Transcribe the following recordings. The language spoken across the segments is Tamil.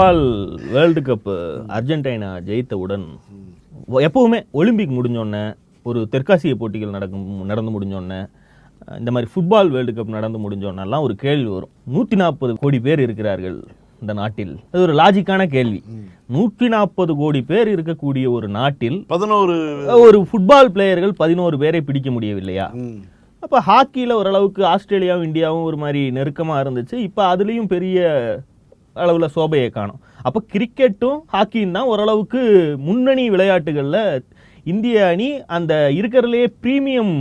ஃபுட்பால் வேர்ல்டு கப் அர்ஜென்டினா ஜெயித்தவுடன் எப்பவுமே ஒலிம்பிக் முடிஞ்சோடனே ஒரு தெற்காசிய போட்டிகள் நடந்து முடிஞ்சோடனே இந்த மாதிரி ஃபுட்பால் வேர்ல்டு கப் நடந்து முடிஞ்சோன்னெல்லாம் ஒரு கேள்வி வரும். 140 கோடி பேர் இருக்கிறார்கள் இந்த நாட்டில். அது ஒரு லாஜிக்கான கேள்வி. 140 கோடி பேர் இருக்கக்கூடிய ஒரு நாட்டில் 11 ஒரு ஃபுட்பால் பிளேயர்கள் 11 பேரை பிடிக்க முடியவில்லையா? அப்போ ஹாக்கியில் ஓரளவுக்கு ஆஸ்திரேலியாவும் இந்தியாவும் ஒரு மாதிரி நெருக்கமாக இருந்துச்சு. இப்போ அதுலேயும் பெரிய அளவில் சோபையை காணும். அப்போ கிரிக்கெட்டும் ஹாக்கியும் தான் ஓரளவுக்கு முன்னணி விளையாட்டுகளில் இந்திய அணி அந்த இருக்கிறதுலே பிரீமியம்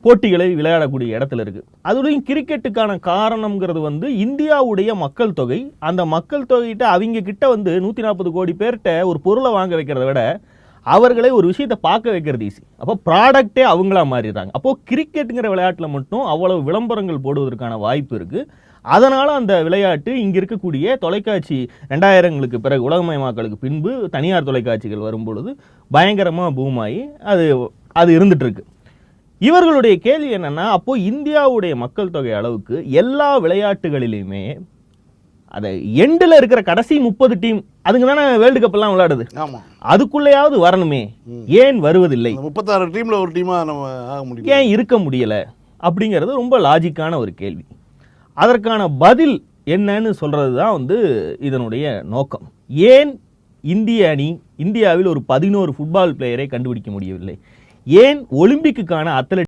போட்டிகளை விளையாடக்கூடிய இடத்துல இருக்கு. அதுலேயும் கிரிக்கெட்டுக்கான காரணம்ங்கிறது இந்தியாவுடைய மக்கள் தொகை. அந்த மக்கள் தொகைகிட்ட அவங்க கிட்ட 140 கோடி பேர்கிட்ட ஒரு பொருளை வாங்க வைக்கிறத விட அவர்களை ஒரு விஷயத்தை பார்க்க வைக்கிறது ஈஸி. அப்போ ப்ராடக்டே அவங்களா மாறிடுறாங்க. அப்போ கிரிக்கெட்டுங்கிற விளையாட்டில் மட்டும் அவ்வளவு விளம்பரங்கள் போடுவதற்கான வாய்ப்பு இருக்கு. அதனால அந்த விளையாட்டு இங்க இருக்கக்கூடிய தொலைக்காட்சி 2000ங்களுக்கு பிறகு உலகமயமாக்கலுக்கு பின்பு தனியார் தொலைக்காட்சிகள் வரும்பொழுது பயங்கரமா பூமாயி அது இருந்துட்டு இருக்கு. இவர்களுடைய கேள்வி என்னன்னா, அப்போ இந்தியாவுடைய மக்கள் தொகை அளவுக்கு எல்லா விளையாட்டுகளிலுமே அதை எண்டில் இருக்கிற கடைசி 30 டீம் அதுங்க தானே வேர்ல்டு கப் எல்லாம் விளையாடுது. அதுக்குள்ளேயாவது வரணுமே, ஏன் வருவதில்லை? 36 டீம்ல ஒரு டீமா நம்ம ஆக முடியும், ஏன் இருக்க முடியல அப்படிங்கிறது ரொம்ப லாஜிக்கான ஒரு கேள்வி. அதற்கான பதில் என்னன்னு சொல்றது தான் இதனுடைய நோக்கம். ஏன் இந்திய அணி இந்தியாவில் ஒரு 11 ஃபுட்பால் பிளேயரை கண்டுபிடிக்க முடியவில்லை? ஏன் ஒலிம்பிக்குக்கான அத்லெட்